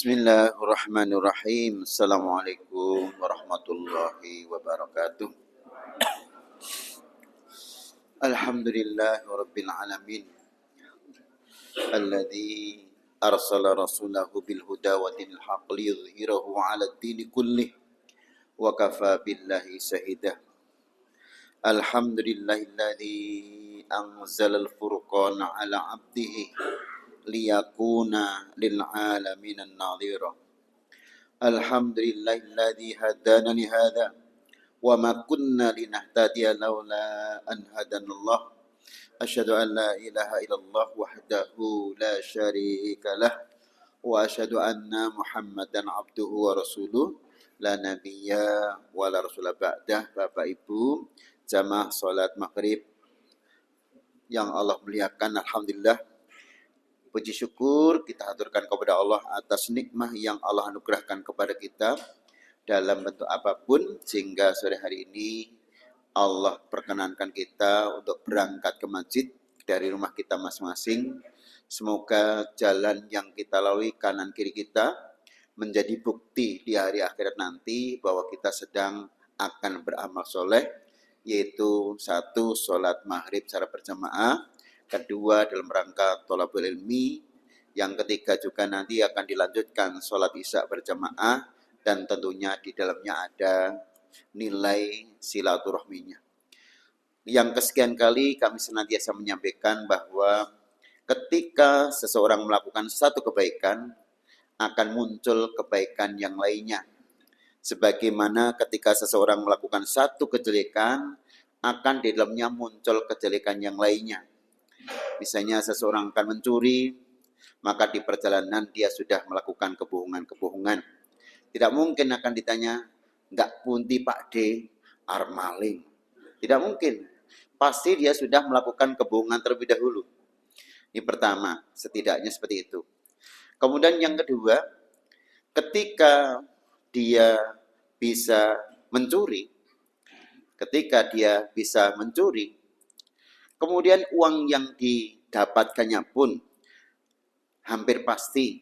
Bismillahirrahmanirrahim. Assalamualaikum warahmatullahi wabarakatuh. Alhamdulillahi rabbil alamin. Alladzi arsala rasulahu bil huda wa dinil haqq liyudhhirahu 'ala ad-dini kullih wa kafa billahi shahida. Alhamdulillahilladzi anzala al-furqana 'ala 'abdihi liyakuna lil 'alamin an-nadhira. Alhamdulillahilladzi hadana li hadza wa ma kunna linahtadiya laula an hadanallah. Asyhadu an la ilaha illallah wahdahu la syarika lah wa asyhadu anna Muhammadan abduhu wa rasuluh la nabiyya wa la rasula ba'dah. Bapak Ibu, jamaah salat maghrib yang Allah muliakan, alhamdulillah, puji syukur kita haturkan kepada Allah atas nikmah yang Allah anugerahkan kepada kita dalam bentuk apapun, sehingga sore hari ini Allah perkenankan kita untuk berangkat ke masjid dari rumah kita masing-masing. Semoga jalan yang kita lalui kanan kiri kita menjadi bukti di hari akhirat nanti bahwa kita sedang akan beramal soleh, yaitu satu, sholat maghrib secara berjamaah, kedua dalam rangka thalabul ilmi, yang ketiga juga nanti akan dilanjutkan sholat isya berjamaah, dan tentunya di dalamnya ada nilai silaturahminya. Yang kesekian kali kami senantiasa menyampaikan bahwa ketika seseorang melakukan satu kebaikan, akan muncul kebaikan yang lainnya. Sebagaimana ketika seseorang melakukan satu kejelekan, akan di dalamnya muncul kejelekan yang lainnya. Misalnya seseorang akan mencuri, maka di perjalanan dia sudah melakukan kebohongan-kebohongan. Tidak mungkin akan ditanya, enggak punti Pak D, armaling. Tidak mungkin. Pasti dia sudah melakukan kebohongan terlebih dahulu. Ini pertama, setidaknya seperti itu. Kemudian yang kedua, ketika dia bisa mencuri, kemudian uang yang didapatkannya pun hampir pasti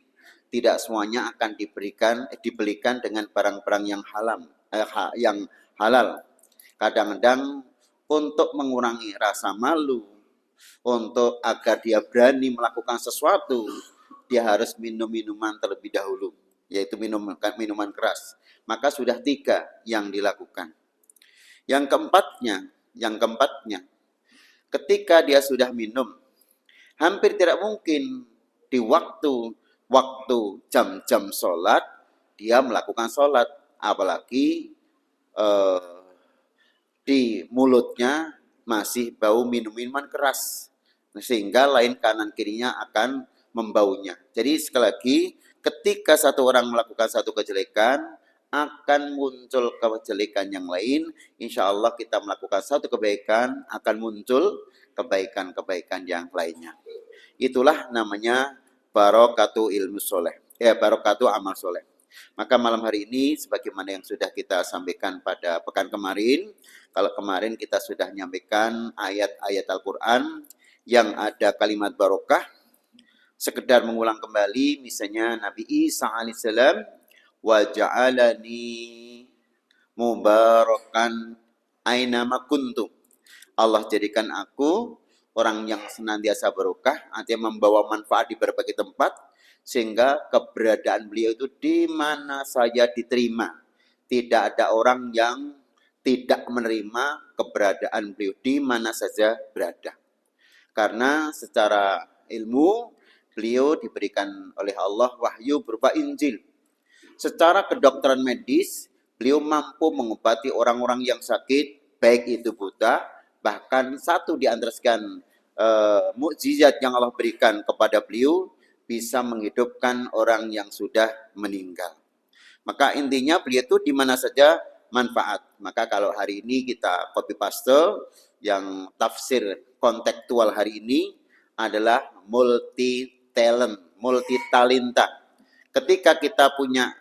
tidak semuanya akan dibelikan dengan barang-barang yang halal. Kadang-kadang untuk mengurangi rasa malu, untuk agar dia berani melakukan sesuatu, dia harus minum minuman terlebih dahulu, yaitu minuman keras. Maka sudah 3 yang dilakukan. Yang keempatnya, ketika dia sudah minum, hampir tidak mungkin di waktu jam-jam sholat dia melakukan sholat, apalagi di mulutnya masih bau minuman keras, sehingga lain kanan kirinya akan membaunya. Jadi sekali lagi, ketika satu orang melakukan satu kejelekan, akan muncul kejelekan yang lain. Insya Allah kita melakukan satu kebaikan, akan muncul kebaikan-kebaikan yang lainnya. Itulah namanya barokatu ilmu soleh, barokatu amal soleh. Maka malam hari ini, sebagaimana yang sudah kita sampaikan pada pekan kemarin, kalau kemarin kita sudah menyampaikan ayat-ayat Al-Quran yang ada kalimat barokah, sekedar mengulang kembali, misalnya Nabi Isa alaihissalam, wa ja'alani mubarakan ainama kuntu. Allah jadikan aku orang yang senantiasa barokah, artinya membawa manfaat di berbagai tempat, sehingga keberadaan beliau itu di mana saja diterima. Tidak ada orang yang tidak menerima keberadaan beliau di mana saja berada. Karena secara ilmu beliau diberikan oleh Allah wahyu berupa Injil. Secara kedokteran medis, beliau mampu mengobati orang-orang yang sakit, baik itu buta, bahkan satu di antara sekian mukjizat yang Allah berikan kepada beliau, bisa menghidupkan orang yang sudah meninggal. Maka intinya beliau itu di mana saja manfaat. Maka kalau hari ini kita copy paste, yang tafsir kontekstual hari ini adalah multi talent, multi talenta. Ketika kita punya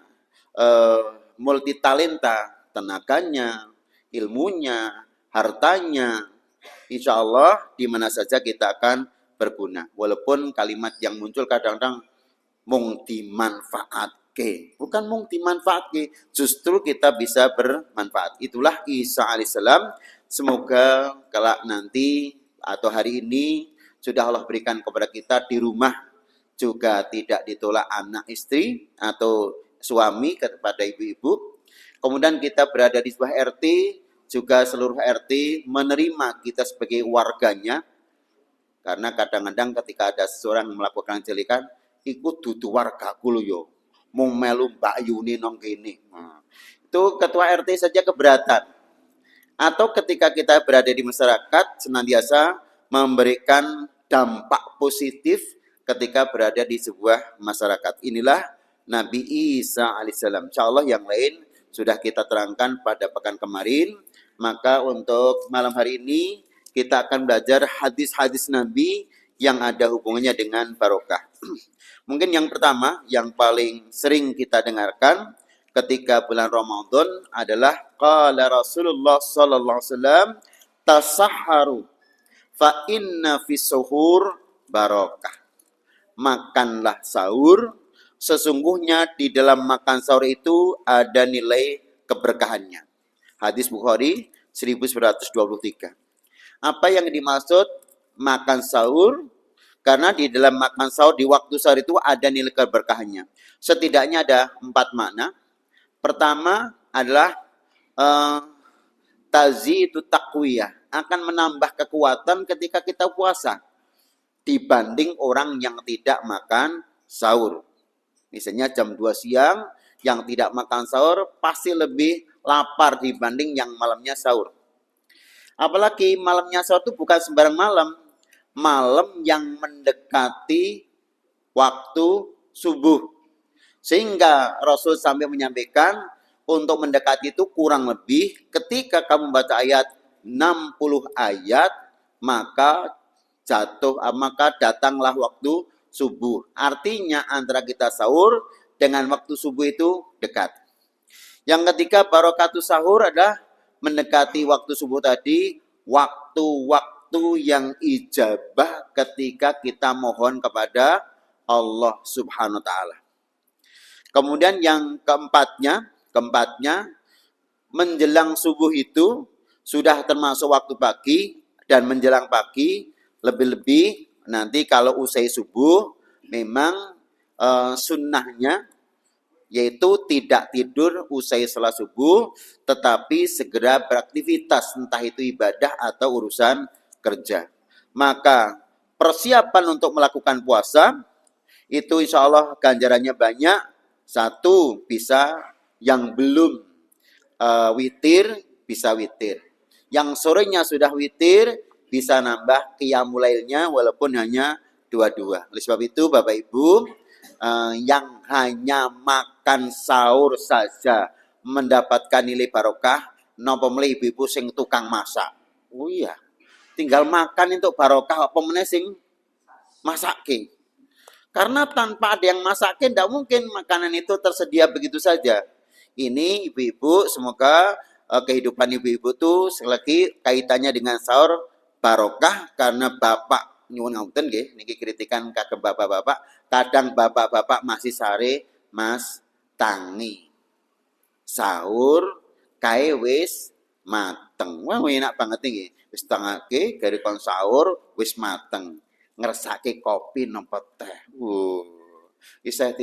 multi talenta, tenaganya, ilmunya, hartanya, insya Allah di mana saja kita akan berguna. Walaupun kalimat yang muncul kadang-kadang mung dimanfaat bukan mung dimanfaatke, justru kita bisa bermanfaat. Itulah Isa alaihissalam. Semoga kelak nanti atau hari ini sudah Allah berikan kepada kita di rumah juga tidak ditolak anak istri atau suami kepada ibu-ibu. Kemudian kita berada di sebuah RT, juga seluruh RT menerima kita sebagai warganya. Karena kadang-kadang ketika ada seseorang melakukan kejelekan, ikut dudu warga kulo yo. Mung melu Mbak Yuni nong kene. Nah, itu ketua RT saja keberatan. Atau ketika kita berada di masyarakat senantiasa memberikan dampak positif ketika berada di sebuah masyarakat. Inilah Nabi Isa alaihissalam. Insyaallah yang lain sudah kita terangkan pada pekan kemarin. Maka untuk malam hari ini kita akan belajar hadis-hadis Nabi yang ada hubungannya dengan barokah. Mungkin yang pertama, yang paling sering kita dengarkan ketika bulan Ramadan adalah qala Rasulullah sallallahu alaihi wasallam tasahharu fa inna fis suhur barokah. Makanlah sahur, sesungguhnya di dalam makan sahur itu ada nilai keberkahannya. Hadis Bukhari 1923. Apa yang dimaksud makan sahur? Karena di dalam makan sahur, di waktu sahur itu ada nilai keberkahannya. Setidaknya ada 4 makna. Pertama adalah tazidu taqwiyah, akan menambah kekuatan ketika kita puasa dibanding orang yang tidak makan sahur. Misalnya jam 2 siang yang tidak makan sahur pasti lebih lapar dibanding yang malamnya sahur. Apalagi malamnya sahur itu bukan sembarang malam. Malam yang mendekati waktu subuh. Sehingga Rasul sampai menyampaikan untuk mendekati itu kurang lebih ketika kamu baca ayat 60 ayat maka datanglah waktu subuh. Artinya antara kita sahur dengan waktu subuh itu dekat. Yang ketiga barokatus sahur adalah mendekati waktu subuh tadi, waktu-waktu yang ijabah ketika kita mohon kepada Allah Subhanahu wa taala. Kemudian yang keempatnya menjelang subuh itu sudah termasuk waktu pagi dan menjelang pagi lebih-lebih nanti kalau usai subuh memang sunnahnya yaitu tidak tidur usai salat subuh, tetapi segera beraktivitas, entah itu ibadah atau urusan kerja. Maka persiapan untuk melakukan puasa, itu insya Allah ganjarannya banyak. Satu, bisa yang belum witir, bisa witir. Yang sorenya sudah witir, bisa nambah qiyamul lailnya walaupun hanya 2-2. Oleh sebab itu Bapak Ibu, yang hanya makan sahur saja mendapatkan nilai barokah, napa mleh ibu-ibu sing tukang masak. Oh iya, tinggal makan untuk barokah apa meneh sing masake. Karena tanpa ada yang masakin tidak mungkin makanan itu tersedia begitu saja. Ini ibu-ibu semoga kehidupan ibu-ibu tuh selagi kaitannya dengan sahur barokah karena bapak nyuwun ngapunten nggih niki kritikan kagem bapak-bapak, kadang bapak-bapak masih sare Mas tangi. Sahur kae wis mateng. Wah enak banget iki. Wis tangake gari kon sahur wis mateng. Ngersake kopi nopo teh. Bisa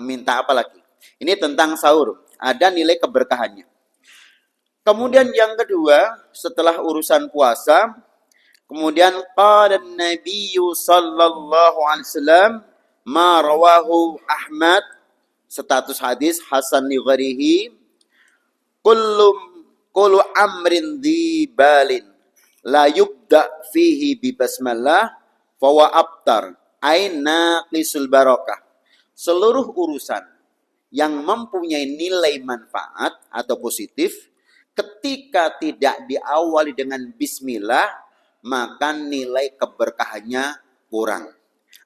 minta apa lagi? Ini tentang sahur. Ada nilai keberkahannya. Kemudian yang kedua, setelah urusan puasa, kemudian qala Nabi sallallahu alaihi wasallam ma rawahu Ahmad, status hadis hasan li ghairihi, kullu amrin dzibalin la yubda fihi bi basmalah fa wa abtar aina qisul barakah. Seluruh urusan yang mempunyai nilai manfaat atau positif ketika tidak diawali dengan bismillah maka nilai keberkahannya kurang.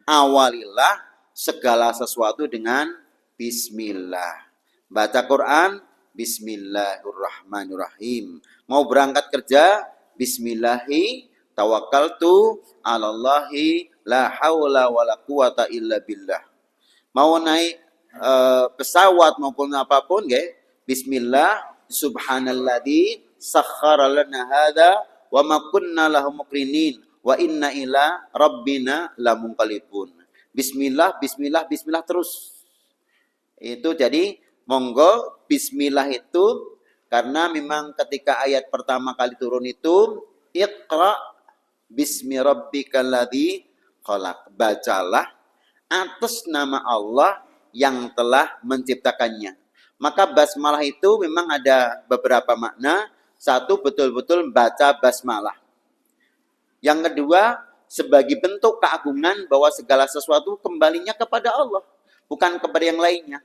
Awalilah segala sesuatu dengan bismillah. Baca Quran, bismillahirrahmanirrahim. Mau berangkat kerja, bismillahi tawakkaltu 'alallahi la haula wala quwata illa billah. mau naik pesawat maupun apapun nggih, bismillah, subhanalladzi sakhkhara lana hadza wa ma kunna lahu muqrinin wa inna ila rabbina lamunqalibun. Bismillah, bismillah, bismillah terus. Itu jadi monggo bismillah itu karena memang ketika ayat pertama kali turun itu Iqra bismi rabbikal ladzi khalaq. Bacalah atas nama Allah yang telah menciptakannya. Maka basmalah itu memang ada beberapa makna. Satu, betul-betul baca basmalah. Yang kedua, sebagai bentuk keagungan bahwa segala sesuatu kembalinya kepada Allah, bukan kepada yang lainnya.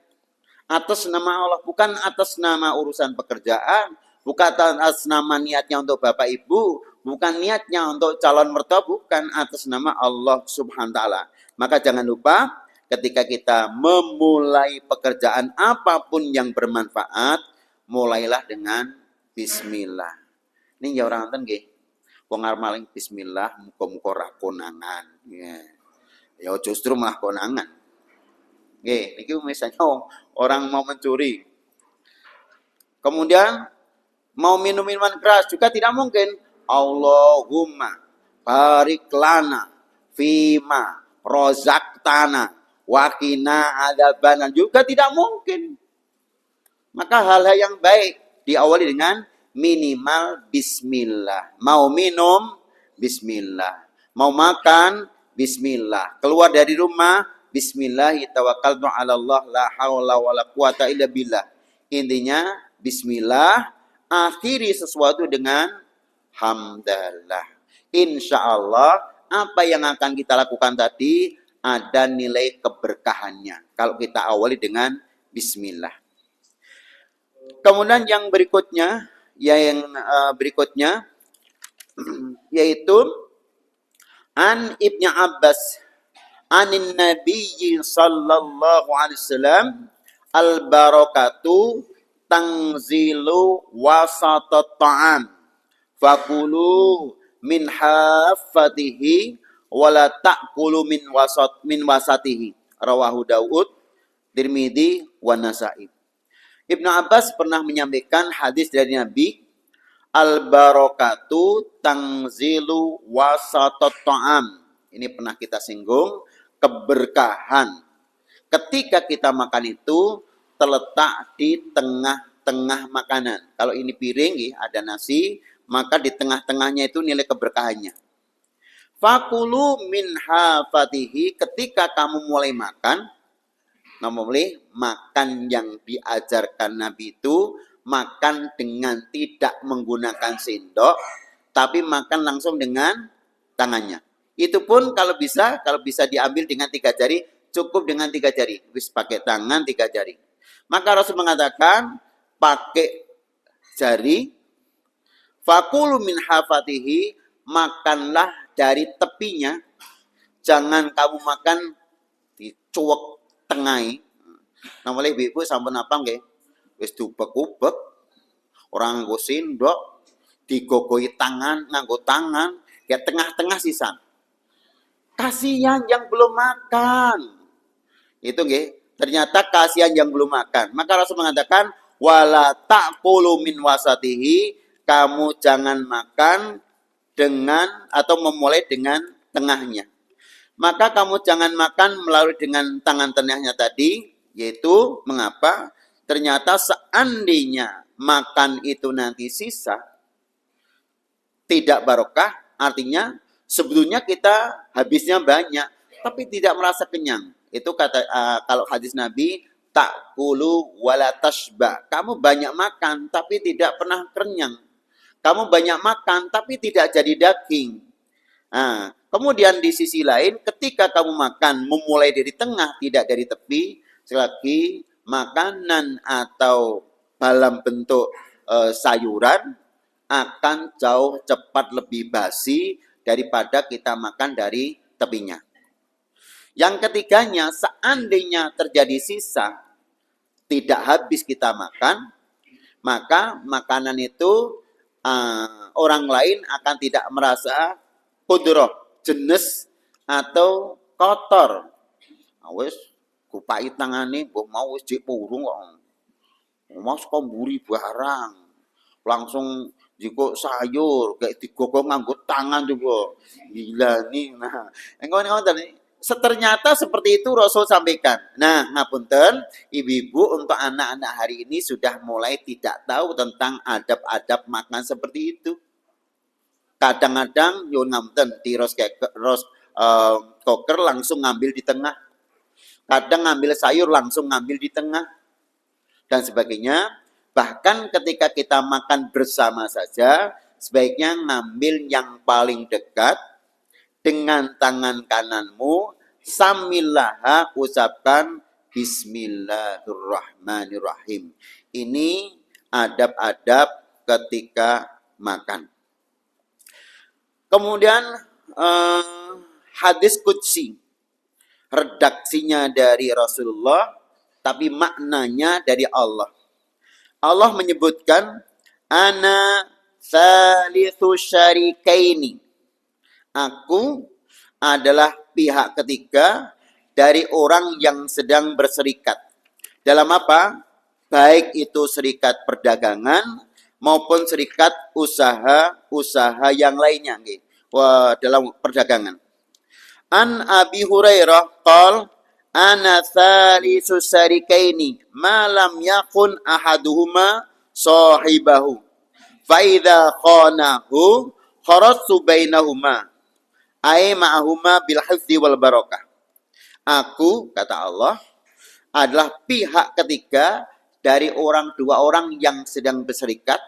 Atas nama Allah, bukan atas nama urusan pekerjaan, bukan atas nama niatnya untuk Bapak Ibu, bukan niatnya untuk calon mertua, bukan atas nama Allah Subhanahu wa taala. Maka jangan lupa ketika kita memulai pekerjaan apapun yang bermanfaat, mulailah dengan bismillah. Ini ya orang enten nggih. Wong arep maling bismillah, muga-muga ora konangan. Ya justru malah konangan. Nggih, niki misalnya orang mau mencuri. Kemudian mau minum minuman keras juga tidak mungkin. Allahumma barik lana fima rozaqtana wa qina adzabannar, juga tidak mungkin. Maka hal-hal yang baik diawali dengan minimal bismillah. Mau minum bismillah. Mau makan bismillah. Keluar dari rumah bismillahi tawakkaltu 'ala Allah la haula wala quwata illa billah. Intinya bismillah, akhiri sesuatu dengan hamdalah. Insyaallah apa yang akan kita lakukan tadi ada nilai keberkahannya kalau kita awali dengan bismillah. Kemudian yang berikutnya yaitu an Ibnu Abbas anin nabiyyi sallallahu alaihi wasallam al barakatu tanzilu wasatat ta'am fakulu min haffatihi wala ta'kulu min wasatihi, rawahu Daud, Tirmidzi wa Nasa'i. Ibnu Abbas pernah menyampaikan hadis dari Nabi, al barakatu tanzilu wasatat ta'am. Ini pernah kita singgung, keberkahan ketika kita makan itu terletak di tengah-tengah makanan. Kalau ini piring, ada nasi, maka di tengah-tengahnya itu nilai keberkahannya. Fakulu min hafatihi, ketika kamu mulai makan yang diajarkan Nabi itu makan dengan tidak menggunakan sendok, tapi makan langsung dengan tangannya. Itu pun kalau bisa diambil dengan 3 jari, cukup dengan 3 jari. Wis pakai tangan 3 jari. Maka Rasul mengatakan pakai jari. Fakulu min hafatihi, makanlah dari tepinya. Jangan kamu makan di cuwek tengai. Namanya ibu sampun apa nggih? Wis diubek-ubek. Orang nganggo sendok, digogoi tangan, nganggo tangan, ya tengah-tengah sisa. Kasihan yang belum makan. Itu nggih, ternyata kasihan yang belum makan. Maka Rasul mengatakan wala ta'kulu min wasatihi, kamu jangan makan dengan atau memulai dengan tengahnya. Maka kamu jangan makan melalui dengan tangan tengahnya tadi, yaitu mengapa? Ternyata seandainya makan itu nanti sisa, tidak barokah, artinya sebetulnya kita habisnya banyak, tapi tidak merasa kenyang. Itu kata kalau hadis Nabi, ta'kulu wala tashba. Kamu banyak makan, tapi tidak pernah kenyang. Kamu banyak makan, tapi tidak jadi daging. Nah, kemudian di sisi lain, ketika kamu makan, memulai dari tengah, tidak dari tepi, selagi makanan atau dalam bentuk sayuran akan jauh cepat lebih basi daripada kita makan dari tepinya. Yang ketiganya, seandainya terjadi sisa, tidak habis kita makan, maka makanan itu orang lain akan tidak merasa kudroh, jenis atau kotor. Wes Kupai tangane mbok mau wis jek purung kok. Mau saka mburi barang. Langsung jiko sayur kayak digogong nganggo tangan juga. Gila nih. Nah, ngono-ngono ternyata seperti itu Rasul sampaikan. Nah, ngapunten, ibu-ibu untuk anak-anak hari ini sudah mulai tidak tahu tentang adab-adab makan seperti itu. Kadang-kadang yo ngapunten di koker langsung ngambil di tengah. Kadang ngambil sayur langsung ngambil di tengah dan sebagainya. Bahkan ketika kita makan bersama saja, sebaiknya ngambil yang paling dekat dengan tangan kananmu, samillah ucapkan Bismillahirrahmanirrahim. Ini adab-adab ketika makan. Kemudian hadis qudsi, redaksinya dari Rasulullah, tapi maknanya dari Allah. Allah menyebutkan ana tsalitsu syarikaini. Aku adalah pihak ketiga dari orang yang sedang berserikat. Dalam apa? Baik itu serikat perdagangan maupun serikat usaha yang lainnya dalam perdagangan. An Abi Hurairah qol ana tsalitsu syarikaini ma lam yakun ahaduhuma sahibahu fa idza khanahu kharatu bainahuma ay ma'ahuma bil hifzi wal barakah. Aku, kata Allah, adalah pihak ketiga dari dua orang yang sedang berserikat.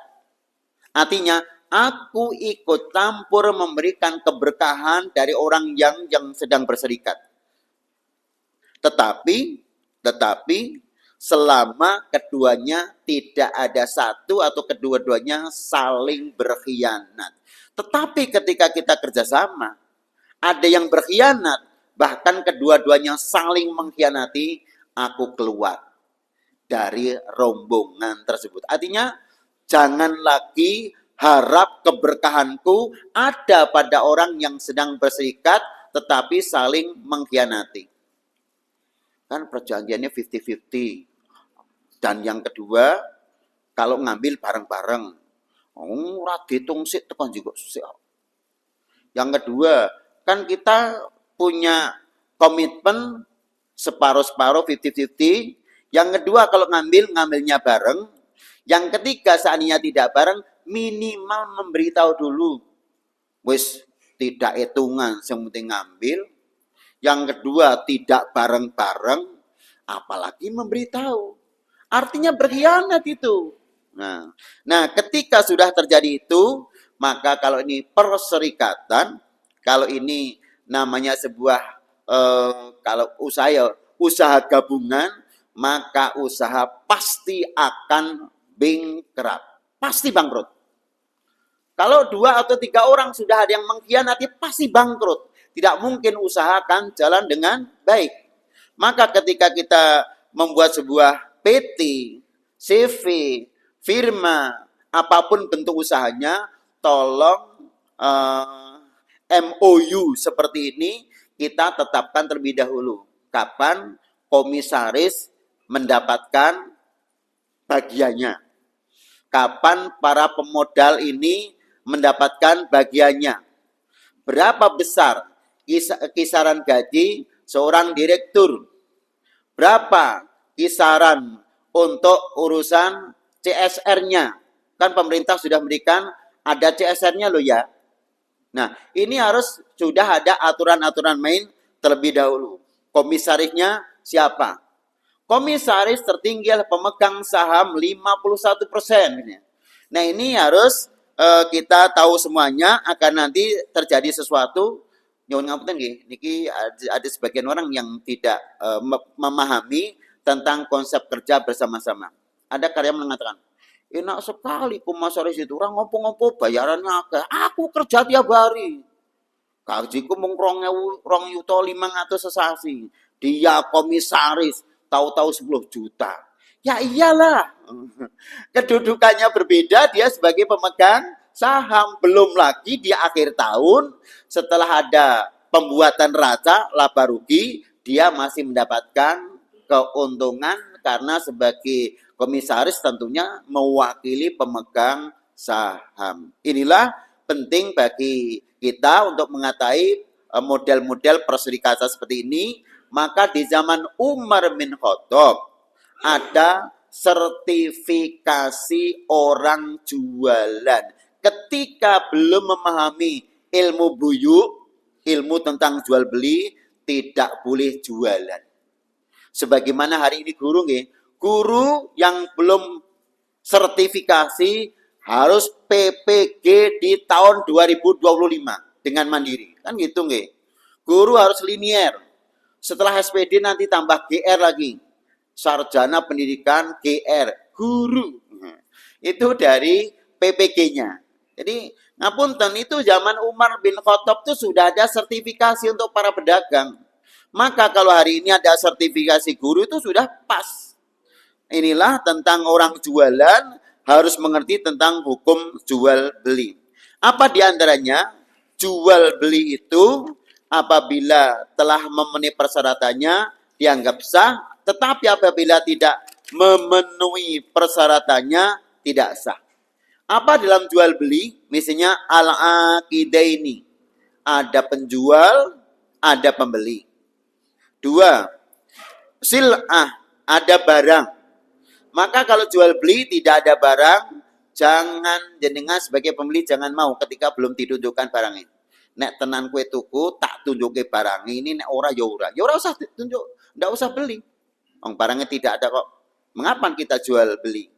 Artinya aku ikut campur memberikan keberkahan dari orang yang sedang berserikat. Tetapi selama keduanya tidak ada satu atau kedua-duanya saling berkhianat. Tetapi ketika kita kerjasama, ada yang berkhianat, bahkan kedua-duanya saling mengkhianati, aku keluar dari rombongan tersebut. Artinya, jangan lagi harap keberkahanku ada pada orang yang sedang berserikat, tetapi saling mengkhianati. Kan perjanjiannya 50-50. Dan yang kedua, kalau ngambil bareng-bareng, ora ditung sik tekan juga sik. Yang kedua, kan kita punya komitmen separuh-separuh 50-50. Yang kedua, kalau ngambilnya bareng. Yang ketiga, seandainya tidak bareng, minimal memberitahu dulu. Wis tidak hitungan, yang penting ngambil. Yang kedua, tidak bareng-bareng, apalagi memberitahu. Artinya berkhianat itu. Nah, ketika sudah terjadi itu, maka kalau ini perserikatan, kalau ini namanya sebuah, kalau usaha gabungan, maka usaha pasti akan bankrupt. Pasti bangkrut. Kalau 2 atau 3 orang sudah ada yang mengkhianati, pasti bangkrut. Tidak mungkin usaha akan jalan dengan baik. Maka ketika kita membuat sebuah PT, CV, firma, apapun bentuk usahanya, tolong MOU seperti ini kita tetapkan terlebih dahulu. Kapan komisaris mendapatkan bagiannya? Kapan para pemodal ini mendapatkan bagiannya? Berapa besar kisaran gaji seorang direktur? Berapa kisaran untuk urusan CSR-nya? Kan pemerintah sudah memberikan ada CSR-nya loh ya. Nah, ini harus sudah ada aturan-aturan main terlebih dahulu. Komisarisnya siapa? Komisaris tertinggi adalah pemegang saham 51%. Nah, ini harus kita tahu semuanya akan nanti terjadi sesuatu. Nyuwun ngapunten nggih, niki ada sebagian orang yang tidak memahami tentang konsep kerja bersama-sama. Ada karyawan mengatakan, enak sekali komisaris itu, orang ngopo-ngopo bayarannya akeh. Aku kerja tiap hari. Gajiku mung 2.500 sesasi. Dia komisaris, tahu-tahu 10 juta. Ya iyalah. Kedudukannya berbeda, dia sebagai pemegang saham. Belum lagi di akhir tahun, setelah ada pembuatan raca, laba rugi, dia masih mendapatkan keuntungan karena sebagai komisaris tentunya mewakili pemegang saham. Inilah penting bagi kita untuk mengetahui model-model perserikatan seperti ini. Maka di zaman Umar bin Khattab ada sertifikasi orang jualan. Ketika belum memahami ilmu buyuk, ilmu tentang jual beli, tidak boleh jualan. Sebagaimana hari ini guru nggih, guru yang belum sertifikasi harus PPG di tahun 2025 dengan mandiri. Kan gitu nggih. Guru harus linier. Setelah SPD nanti tambah GR lagi. Sarjana pendidikan GR, guru. Itu dari PPG-nya. Jadi ngapunten, itu zaman Umar bin Khattab itu sudah ada sertifikasi untuk para pedagang. Maka kalau hari ini ada sertifikasi guru itu sudah pas. Inilah tentang orang jualan harus mengerti tentang hukum jual beli. Apa diantaranya? Jual beli itu apabila telah memenuhi persyaratannya dianggap sah, tetapi apabila tidak memenuhi persyaratannya tidak sah. Apa dalam jual beli? Misalnya al-aqidaini. Ada penjual, ada pembeli. 2. Sil'ah, ada barang. Maka kalau jual beli tidak ada barang, jangan jenengan sebagai pembeli jangan mau ketika belum ditunjukkan barangnya. Nek tenan kue tuku tak tunjuke barang ini, nek ora ya ora. Ya ora usah tunjuk, ndak usah beli. Wong barangnya tidak ada kok. Mengapa kita jual beli?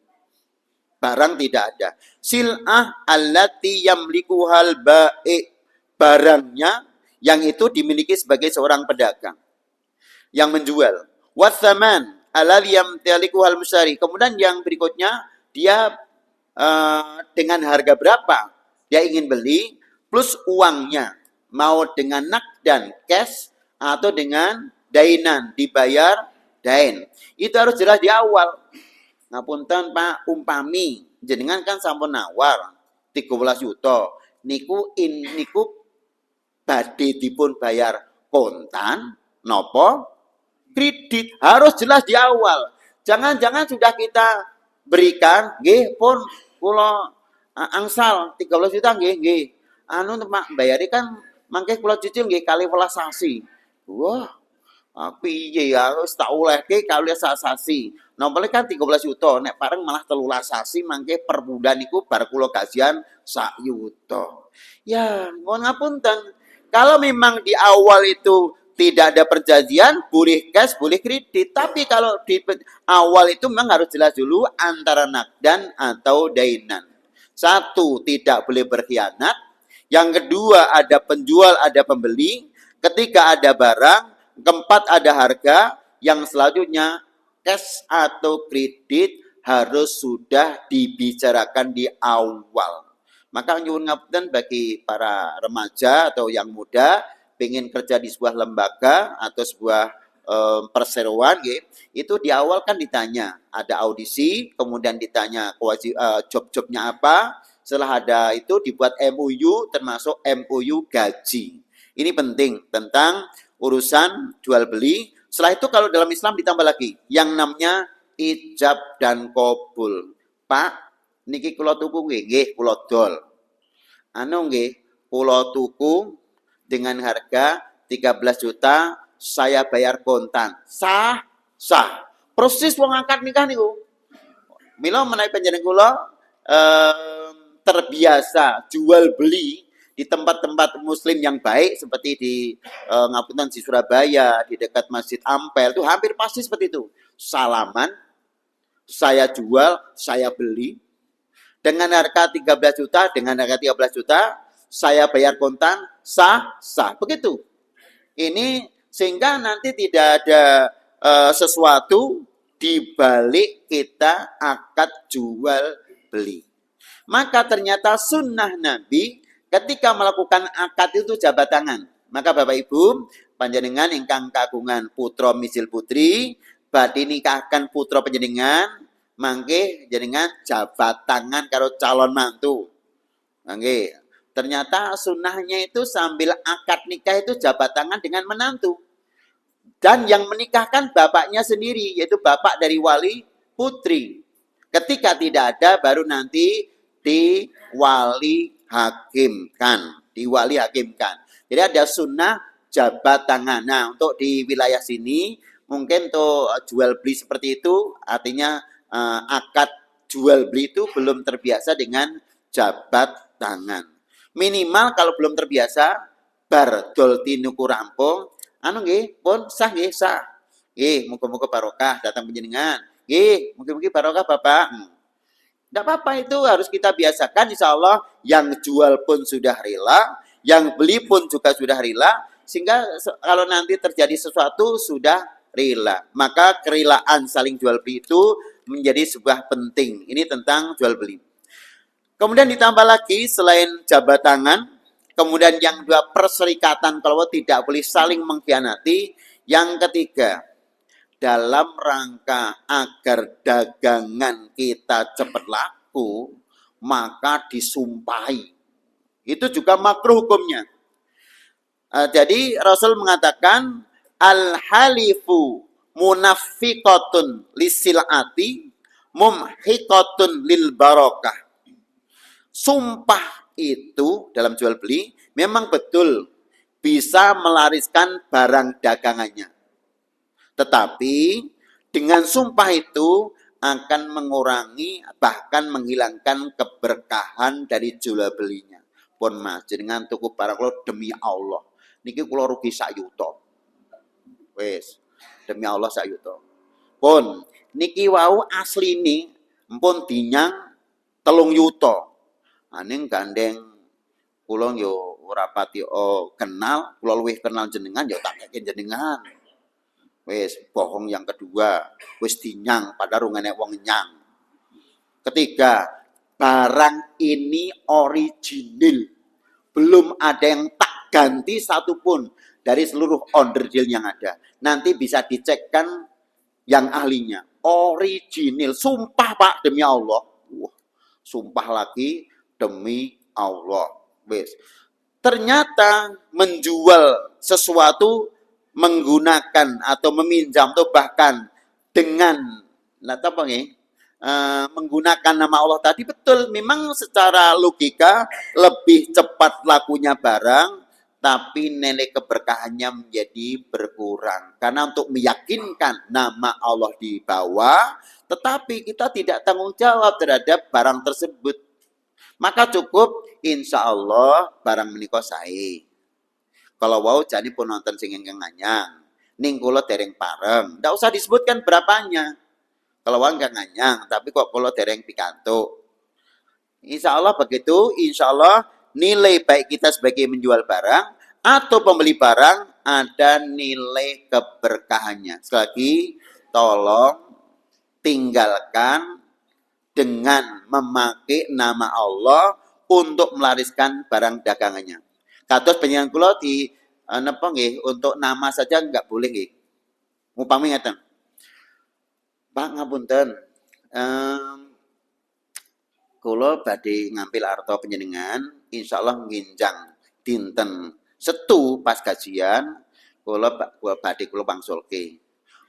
Barang tidak ada. Sil'ah allati yamlikuhal ba'i. Barangnya yang itu dimiliki sebagai seorang pedagang yang menjual. Wathaman alladhi yamtalikuhal mushtari. Kemudian yang berikutnya dia dengan harga berapa dia ingin beli plus uangnya, mau dengan nakdan cash atau dengan dainan dibayar dain. Itu harus jelas di awal. Ngapunten Pak, umpami jenengan kan sampun nawar 13 juta. Niku badhe dipun bayar kontan nopo kredit, harus jelas di awal. Jangan-jangan sudah kita berikan, nggih pun kula angsal 13 juta nggih. Anu Pak bayari kan mangke kula cicil nggih kali 12 sasi. Wah, piye ya wis tak olehke kali sasi. Nomor kan 13 juta, nek pareng malah 13 sasi mangke per bulan niku bar kula gajian sak yuta. Ya, mohon ngapunten. Kalau memang di awal itu tidak ada perjanjian, boleh cash, boleh kredit. Tapi kalau di awal itu memang harus jelas dulu antara nakdan atau dainan. 1, tidak boleh berkhianat. Yang kedua, ada penjual, ada pembeli. Ketiga, ada barang. Keempat, ada harga. Yang selanjutnya, cash atau kredit harus sudah dibicarakan di awal. Maka nyuwun ngapunten bagi para remaja atau yang muda pengen kerja di sebuah lembaga atau sebuah perseroan itu di awal kan ditanya, ada audisi, kemudian ditanya job-jobnya apa, setelah ada itu dibuat MOU termasuk MOU gaji. Ini penting tentang urusan jual beli. Setelah itu kalau dalam Islam ditambah lagi yang namanya ijab dan qabul. Pak, niki kula tuku nggih, kula dol. Anu nggih, kula tuku dengan harga 13 juta, saya bayar kontan. Sah, sah. Proses wong angkat nikah niku. Mila menawi panjenengan kula terbiasa jual beli di tempat-tempat muslim yang baik seperti di ngapunten di Surabaya, di dekat Masjid Ampel itu hampir pasti seperti itu. Salaman, saya jual, saya beli dengan harga 13 juta, dengan harga 13 juta saya bayar kontan, sah, sah. Begitu. Ini sehingga nanti tidak ada sesuatu di balik kita akad jual beli. Maka ternyata sunnah Nabi ketika melakukan akad itu jabat tangan. Maka Bapak Ibu, panjenengan ingkang kagungan putra misil putri, badhe nikahkan putra panjenengan, mangke jenengan jabat tangan karo calon mantu. Mangke ternyata sunnahnya itu sambil akad nikah itu jabat tangan dengan menantu. Dan yang menikahkan bapaknya sendiri, yaitu bapak dari wali putri. Ketika tidak ada, baru nanti diwali hakimkan. Diwali hakimkan. Jadi ada sunnah jabat tangan. Nah, untuk di wilayah sini, mungkin tuh jual beli seperti itu, artinya akad jual beli itu belum terbiasa dengan jabat tangan. Minimal kalau belum terbiasa, bar dol tinuku rampung, anu nggih, pun sah nggih, sah. Nggih, muga-muga barokah datang panjenengan. Nggih, mugi-mugi barokah Bapak. Tidak apa-apa, itu harus kita biasakan. Insya Allah yang jual pun sudah rela, yang beli pun juga sudah rela, sehingga kalau nanti terjadi sesuatu sudah rela. Maka kerelaan saling jual beli itu menjadi sebuah penting. Ini tentang jual beli. Kemudian ditambah lagi selain jabat tangan, kemudian yang dua perserikatan kalau tidak boleh saling mengkhianati. Yang ketiga, dalam rangka agar dagangan kita cepat laku, maka disumpahi. Itu juga makruh hukumnya. Jadi Rasul mengatakan al-halifu munafiqatun lisilati mumhiqatun lil barakah. Sumpah itu dalam jual beli memang betul bisa melariskan barang dagangannya. Tetapi dengan sumpah itu akan mengurangi bahkan menghilangkan keberkahan dari jual belinya. Pun mas, dengan tuku barang kula demi Allah. Niki kula rugi sak yuta. Wis, demi Allah sak yuta. Pun niki wau asline mpun dinyang 3 yuta. Aning gandeng kula yo ora pati kenal, kula luwih kenal jenengan yo tak yakin jenengan. Wis bohong yang kedua, wis dinyang padahal rungane wong nyang. Ketiga, barang ini original. Belum ada yang tak ganti satupun dari seluruh onderdil yang ada. Nanti bisa dicekkan yang ahlinya. Original, sumpah Pak demi Allah. Wah, sumpah lagi demi Allah. Wes. Ternyata menjual sesuatu menggunakan atau meminjam atau bahkan dengan menggunakan nama Allah tadi betul, memang secara logika lebih cepat lakunya barang, tapi nilai keberkahannya menjadi berkurang. Karena untuk meyakinkan nama Allah dibawa, tetapi kita tidak tanggung jawab terhadap barang tersebut. Maka cukup insya Allah barang menika sae. Kalau wau jadi penonton sing ingkang nganyang, ning kula dereng pareng, ndak usah disebutkan berapanya. Kalau wau enggak nganyang, tapi kok kula dereng pikantuk. Insya Allah begitu, insya Allah nilai baik kita sebagai menjual barang atau pembeli barang ada nilai keberkahannya. Sekali lagi, tolong tinggalkan dengan memakai nama Allah untuk melariskan barang dagangannya. Kados panjenengan kula di napa nggih untuk nama saja enggak boleh nggih. Upami ngeten. Pak ngapunten. Kula badhe ngambil arta panjenengan, insyaallah nginjang dinten Setu pas gajian kula badhe kula wangsulke.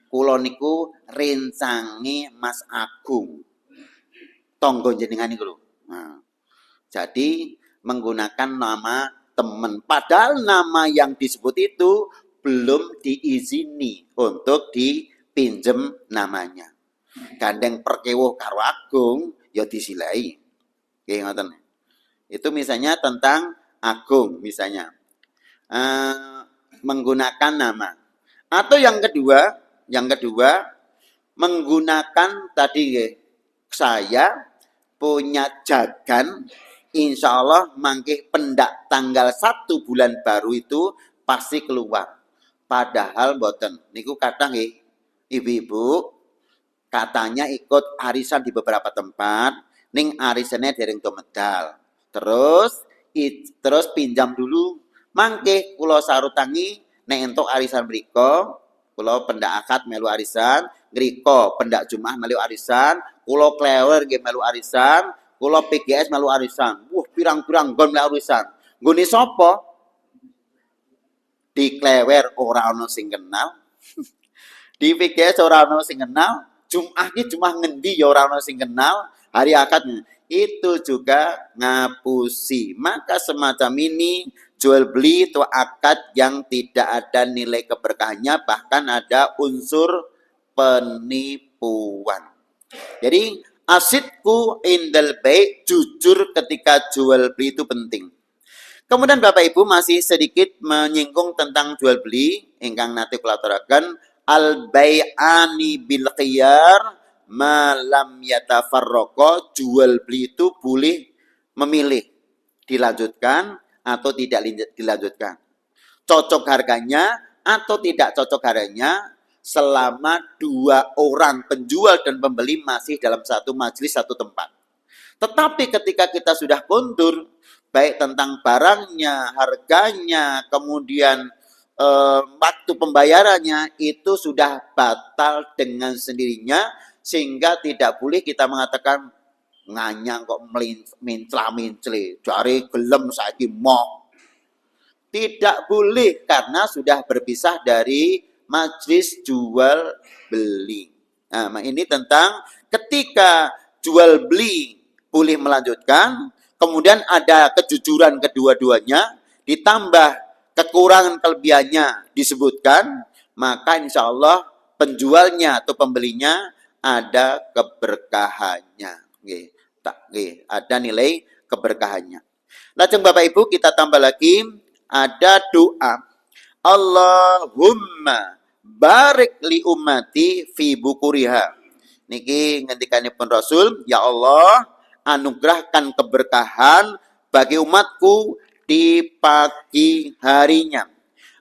Kula niku rencange Mas Agung. Tonggo jenengan niku lho. Nah, jadi menggunakan nama teman. Padahal nama yang disebut itu belum diizini untuk dipinjem namanya. Gandeng perkewuh karo Agung ya disilai. Nggih ngoten. Itu misalnya tentang Agung misalnya. Menggunakan nama. Atau yang kedua menggunakan tadi saya punya jagan, insya Allah mangkih pendak tanggal 1 bulan baru itu pasti keluar. Padahal mboten. Niku kadang ibu-ibu katanya ikut arisan di beberapa tempat, ning arisannya dereng do medal. Terus pinjam dulu, mangkih kula sarutangi nek entuk arisan mriko, kula pendak akad melu arisan, ngriko pendak Jumat melu arisan, kula klewer nggih melu arisan, kula PGS melu arisan. Wah, pirang-pirang nggon melu arisan. Nggone sapa? Diklewer ora ana sing kenal. Di PGS ora ono sing kenal, Jumat iki Jumat ngendi ya ora ono sing kenal, hari akad itu juga ngapusi. Maka semacam ini jual beli itu akad yang tidak ada nilai keberkahannya, bahkan ada unsur penipuan. Jadi asidku indal bai, jujur ketika jual beli itu penting. Kemudian Bapak Ibu masih sedikit menyinggung tentang jual beli ingkang nate kula aturaken al bai'ani bil khiyar malam yatafarraqa, jual beli itu boleh memilih dilanjutkan atau tidak dilanjutkan. Cocok harganya atau tidak cocok harganya selama dua orang penjual dan pembeli masih dalam satu majelis, satu tempat. Tetapi ketika kita sudah kontur, baik tentang barangnya, harganya, kemudian waktu pembayarannya, itu sudah batal dengan sendirinya, sehingga tidak boleh kita mengatakan nganyang kok mincla-mincli, jari gelem saiki mau. Tidak boleh karena sudah berpisah dari majlis jual beli. Nah, ini tentang ketika jual beli boleh melanjutkan, kemudian ada kejujuran kedua-duanya, ditambah kekurangan kelebihannya disebutkan, maka insya Allah penjualnya atau pembelinya ada keberkahannya. Ada nilai keberkahannya. Lajeng Bapak Ibu kita tambah lagi, ada doa. Allahumma barik li ummati fi bukuriha. Niki ngendikanipun Rasul, ya Allah, anugerahkan keberkahan bagi umatku di pagi harinya.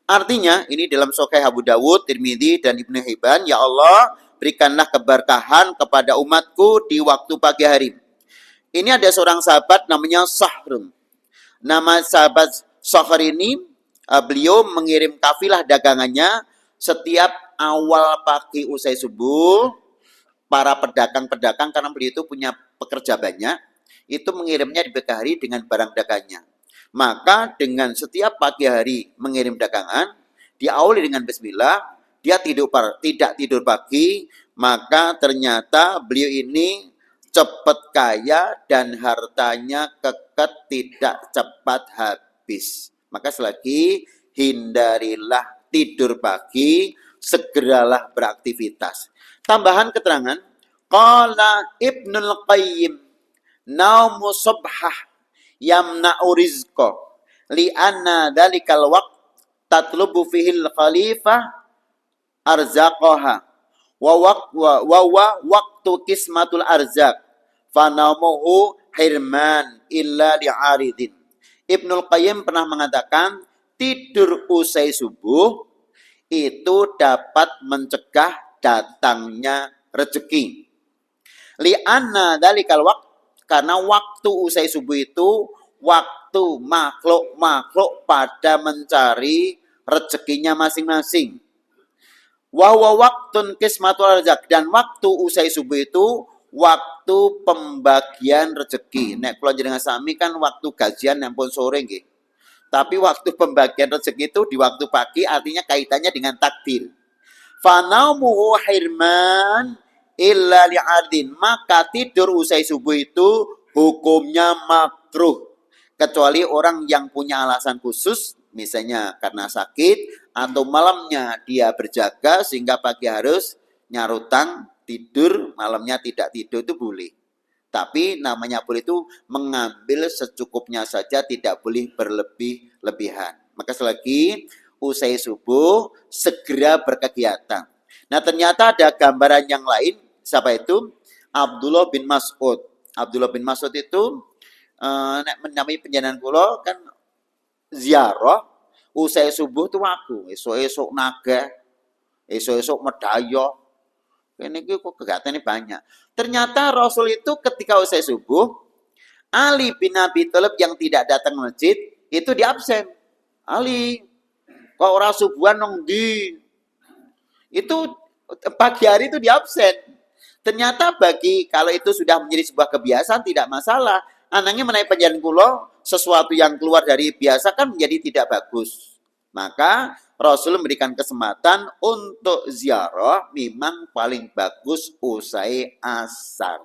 Artinya, ini dalam Sahih Abu Dawud, Tirmidzi dan Ibnu Hibban, ya Allah, berikanlah keberkahan kepada umatku di waktu pagi hari. Ini ada seorang sahabat namanya Sahrun. Nama sahabat Sahr ini, beliau mengirim kafilah dagangannya setiap awal pagi usai subuh. Para pedagang-pedagang, karena beliau itu punya pekerja banyak, itu mengirimnya di pagi hari dengan barang dagangnya. Maka dengan setiap pagi hari mengirim dagangan, diawali dengan bismillah, dia tidak tidur pagi, maka ternyata beliau ini cepat kaya dan hartanya keket, tidak cepat habis. Maka selagi hindarilah tidur pagi, segeralah beraktivitas. Tambahan keterangan, qala Ibnul Qayyim, naumu subhah yamna'u rizqa li'anna dhalikal waqt tatlubu fihil khalifah arzaqaha wa waqtu kismatul arzaq fanamuhu hirman illa li'aridin. Ibnul Qayyim pernah mengatakan tidur usai subuh itu dapat mencegah datangnya rezeki. Li'anna dalikal waqt, karena waktu usai subuh itu waktu makhluk-makhluk pada mencari rezekinya masing-masing. Wa huwa waqtun qismatul arzaq, dan waktu usai subuh itu waktu pembagian rezeki. Nek kula jenengan sami kan waktu gajian nempun sore nggih. Tapi waktu pembagian rezeki itu di waktu pagi, artinya kaitannya dengan takdir. Fanaumuhu hirman illa li'ardin, maka tidur usai subuh itu hukumnya makruh kecuali orang yang punya alasan khusus, misalnya karena sakit atau malamnya dia berjaga sehingga pagi harus nyarutang tidur, malamnya tidak tidur, itu boleh. Tapi namanya boleh itu mengambil secukupnya saja, tidak boleh berlebih-lebihan. Maka selagi usai subuh segera berkegiatan. Nah, ternyata ada gambaran yang lain. Siapa itu? Abdullah bin Mas'ud. Abdullah bin Mas'ud itu namanya penjanan kula kan ziarah usai subuh tuh aku esok-esok naga, esok-esok medayo. Ini kok kegiatannya banyak. Ternyata Rasul itu ketika usai subuh, Ali bin Abi Thalib yang tidak datang masjid itu diabsen. Ali, kok orang subuhan nong di? Itu pagi hari itu diabsen. Ternyata bagi kalau itu sudah menjadi sebuah kebiasaan tidak masalah. Anaknya menaik penjalan kulo, sesuatu yang keluar dari biasa kan menjadi tidak bagus. Maka Rasul memberikan kesempatan untuk ziarah memang paling bagus usai asar.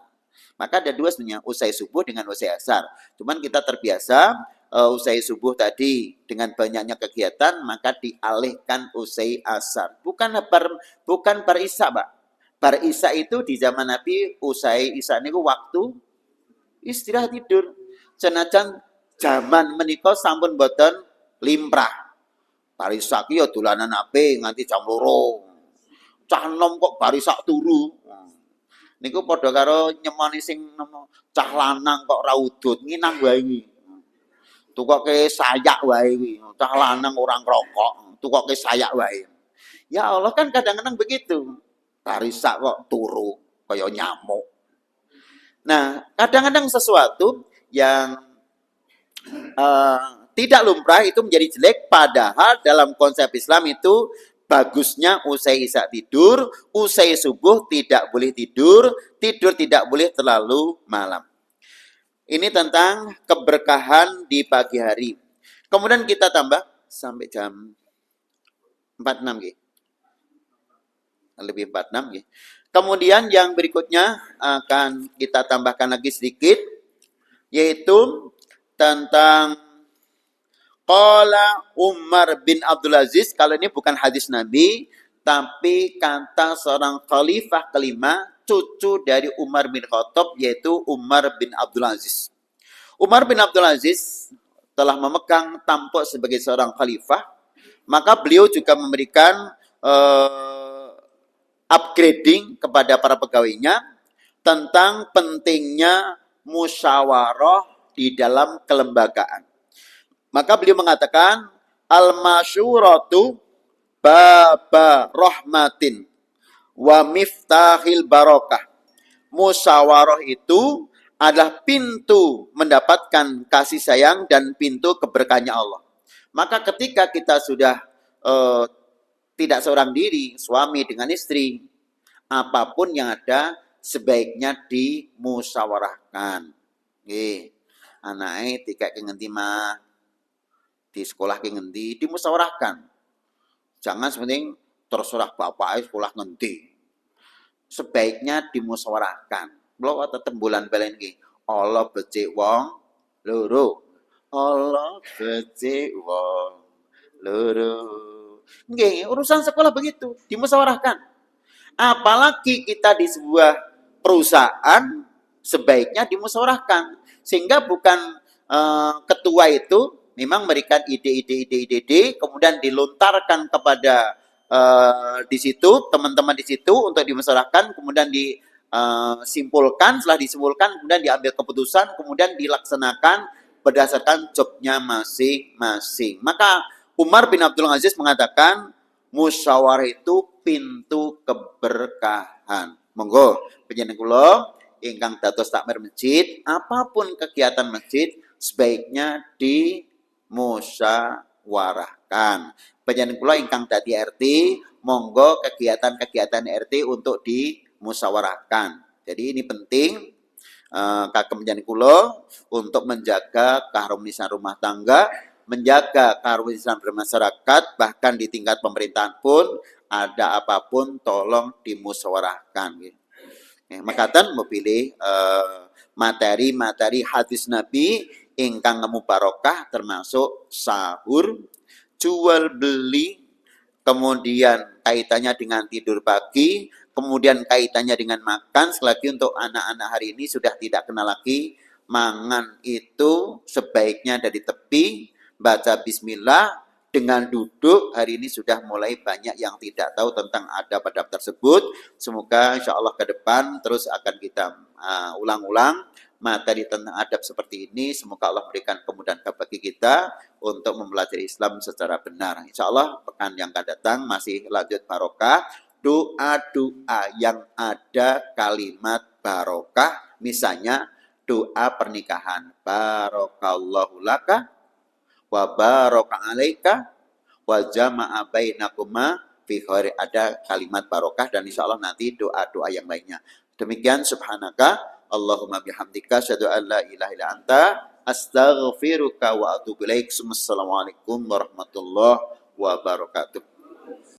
Maka ada dua sebenarnya, usai subuh dengan usai asar. Cuman kita terbiasa usai subuh tadi dengan banyaknya kegiatan, maka dialihkan usai asar. Bukan bar isya, Pak. Bar isya itu di zaman Nabi usai isya niku waktu istirahat tidur. Senajan zaman menika sampun boten limrah. Barisak ya dolanan ape nganti jam 2. Cah enom kok barisak turu. Niku padha karo nyemoni sing cah lanang kok ra udut nginang wae. Tukoke sayak wae kuwi. Cah lanang ora ngrokok, tukoke sayak wae. Ya Allah kan kadang-kadang begitu. Barisak kok turu kaya nyamuk. Nah, kadang-kadang sesuatu yang tidak lumrah itu menjadi jelek, padahal dalam konsep Islam itu bagusnya usai isya tidur, usai subuh tidak boleh tidur, tidur tidak boleh terlalu malam. Ini tentang keberkahan di pagi hari. Kemudian kita tambah sampai jam 46 gitu. Lebih 46 gitu. Kemudian yang berikutnya akan kita tambahkan lagi sedikit, yaitu tentang Qala Umar bin Abdul Aziz. Kalau ini bukan hadis Nabi, tapi kata seorang khalifah kelima, cucu dari Umar bin Khattab, yaitu Umar bin Abdul Aziz. Umar bin Abdul Aziz telah memegang tampuk sebagai seorang khalifah, maka beliau juga memberikan upgrading kepada para pegawainya tentang pentingnya musyawarah di dalam kelembagaan. Maka beliau mengatakan, al-masyuratu baba rahmatin wa miftahil barokah. Musyawarah itu adalah pintu mendapatkan kasih sayang dan pintu keberkahannya Allah. Maka ketika kita sudah tidak seorang diri, suami dengan istri, apapun yang ada sebaiknya dimusyawarahkan. Nggih. Anake dikek ngendi mah di sekolah ki ngendi dimusyawarahkan. Jangan sepenting terserah bapak sekolah ngendi. Sebaiknya dimusyawarahkan. Kula tetep bulan balen ki. Allah becik wong loro. Allah becik wong loro. Nggih, urusan sekolah begitu, dimusyawarahkan. Apalagi kita di sebuah perusahaan, sebaiknya dimusyawarahkan. Sehingga bukan ketua itu memang memberikan ide, kemudian dilontarkan kepada di situ, teman-teman di situ untuk dimusyawarahkan, kemudian disimpulkan, setelah disimpulkan, kemudian diambil keputusan, kemudian dilaksanakan berdasarkan jobnya masing-masing. Maka Umar bin Abdul Aziz mengatakan, musyawarah itu pintu keberkahan. Monggo, panjenengan kula ingkang dados takmir masjid, apapun kegiatan masjid sebaiknya dimusyawarahkan. Panjenengan kula ingkang dadi RT, monggo kegiatan-kegiatan RT untuk dimusyawarahkan. Jadi ini penting kagem panjenengan kula untuk menjaga keharmonisan rumah tangga, menjaga keharmonisan bermasyarakat, bahkan di tingkat pemerintahan pun ada apapun tolong dimusyawarahkan. Makaten mau pilih materi-materi hadis Nabi ingkang ngemu barokah termasuk sahur, jual beli, kemudian kaitannya dengan tidur pagi, kemudian kaitannya dengan makan. Selagi untuk anak-anak hari ini sudah tidak kenal lagi mangan itu sebaiknya dari tepi, baca bismillah, dengan duduk. Hari ini sudah mulai banyak yang tidak tahu tentang adab-adab tersebut. Semoga insya Allah ke depan terus akan kita ulang-ulang materi tentang adab seperti ini. Semoga Allah berikan kemudahan bagi kita untuk mempelajari Islam secara benar. Insya Allah pekan yang akan datang masih lanjut barokah. Doa-doa yang ada kalimat barokah. Misalnya doa pernikahan. Barokallahu laka wa baraka alaika wa jama'a bainakuma fi khair. Ada kalimat barokah dan insya Allah nanti doa-doa yang lainnya. Demikian subhanaka Allahumma bihamdika asyhadu an la ilaha illa anta astaghfiruka wa atubu ilaik. Assalamualaikum warahmatullahi wabarakatuh.